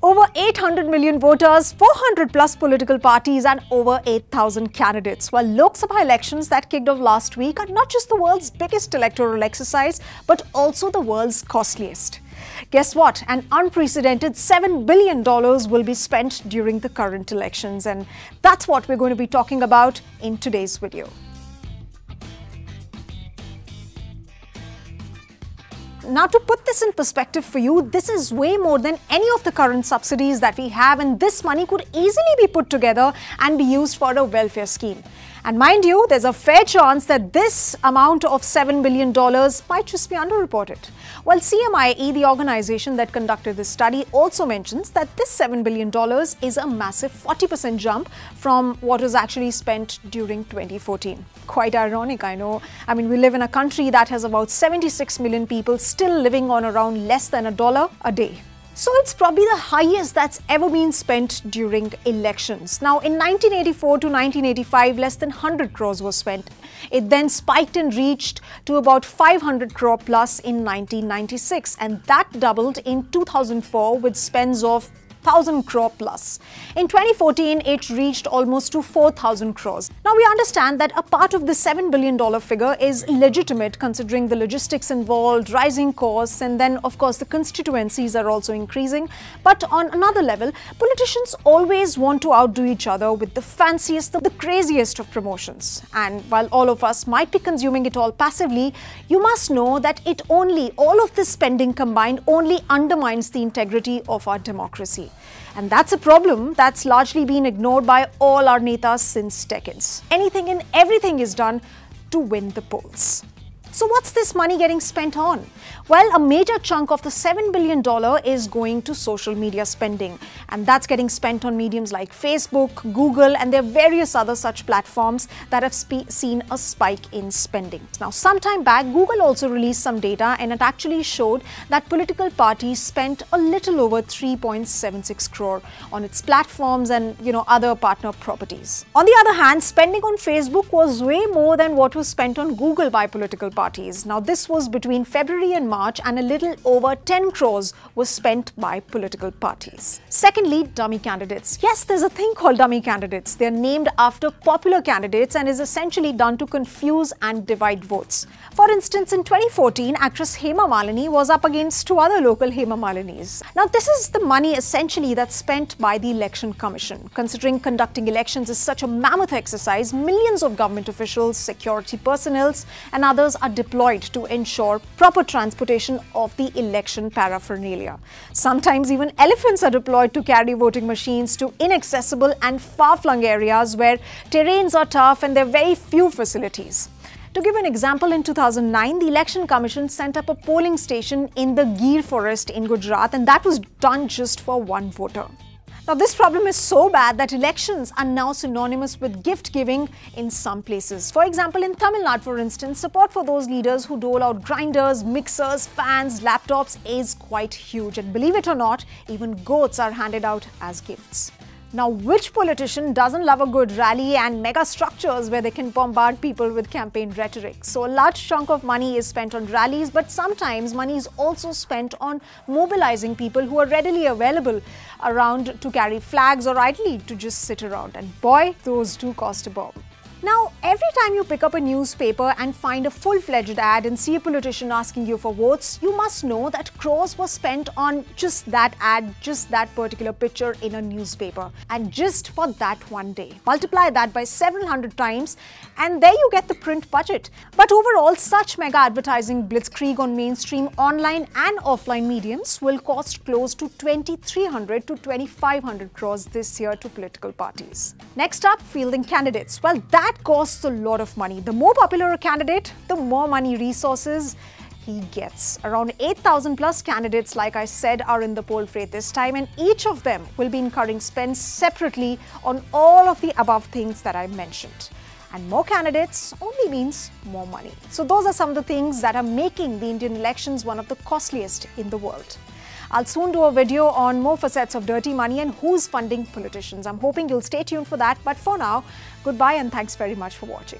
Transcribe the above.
Over 800 million voters, 400 plus political parties and over 8,000 candidates. While Lok Sabha elections that kicked off last week are not just the world's biggest electoral exercise, but also the world's costliest. Guess what? An unprecedented $7 billion will be spent during the current elections, and that's what we're going to be talking about in today's video. Now, to put this in perspective for you, this is way more than any of the current subsidies that we have, and this money could easily be put together and be used for a welfare scheme. And mind you, there's a fair chance that this amount of $7 billion might just be underreported. Well, CMIE, the organization that conducted this study, also mentions that this $7 billion is a massive 40% jump from what was actually spent during 2014. Quite ironic, I know. I mean, we live in a country that has about 76 million people still living on around less than $1 a day. So it's probably the highest that's ever been spent during elections. Now, in 1984 to 1985, less than 100 crores was spent. It then spiked and reached to about 500 crore plus in 1996, and that doubled in 2004 with spends of 1,000 crore plus. In 2014, it reached almost to 4,000 crores. Now, we understand that a part of the $7 billion figure is legitimate considering the logistics involved, rising costs, and then, of course, the constituencies are also increasing. But on another level, politicians always want to outdo each other with the fanciest, the craziest of promotions. And while all of us might be consuming it all passively, you must know that all of this spending combined only undermines the integrity of our democracy. And that's a problem that's largely been ignored by all our netas since decades. Anything and everything is done to win the polls. So what's this money getting spent on? Well, a major chunk of the $7 billion is going to social media spending, and that's getting spent on mediums like Facebook, Google, and there are various other such platforms that have seen a spike in spending. Now, sometime back, Google also released some data, and it actually showed that political parties spent a little over 3.76 crore on its platforms and, other partner properties. On the other hand, spending on Facebook was way more than what was spent on Google by political parties. Now, this was between February and March, and a little over 10 crores was spent by political parties. Secondly, dummy candidates. Yes, there's a thing called dummy candidates. They're named after popular candidates and is essentially done to confuse and divide votes. For instance, in 2014, actress Hema Malini was up against two other local Hema Malinis. Now, this is the money essentially that's spent by the Election Commission. Considering conducting elections is such a mammoth exercise, millions of government officials, security personnel, and others are deployed to ensure proper transportation of the election paraphernalia. Sometimes even elephants are deployed to carry voting machines to inaccessible and far-flung areas where terrains are tough and there are very few facilities. To give an example, in 2009, the Election Commission sent up a polling station in the Gir forest in Gujarat, and that was done just for one voter. Now, this problem is so bad that elections are now synonymous with gift giving in some places. For example, in Tamil Nadu, for instance, support for those leaders who dole out grinders, mixers, fans, laptops is quite huge. And believe it or not, even goats are handed out as gifts. Now, which politician doesn't love a good rally and mega structures where they can bombard people with campaign rhetoric? So a large chunk of money is spent on rallies, but sometimes money is also spent on mobilizing people who are readily available around to carry flags or ideally to just sit around. And boy, those do cost a bomb. Now, every time you pick up a newspaper and find a full-fledged ad and see a politician asking you for votes, you must know that crores were spent on just that ad, just that particular picture in a newspaper, and just for that one day. Multiply that by several hundred times, and there you get the print budget. But overall, such mega advertising blitzkrieg on mainstream online and offline mediums will cost close to 2,300 to 2,500 crores this year to political parties. Next up, fielding candidates. Well, that costs a lot of money. The more popular a candidate, the more money resources he gets. Around 8,000 plus candidates, like I said, are in the poll fray this time, and each of them will be incurring spends separately on all of the above things that I mentioned. And more candidates only means more money. So those are some of the things that are making the Indian elections one of the costliest in the world. I'll soon do a video on more facets of dirty money and who's funding politicians. I'm hoping you'll stay tuned for that. But for now, goodbye and thanks very much for watching.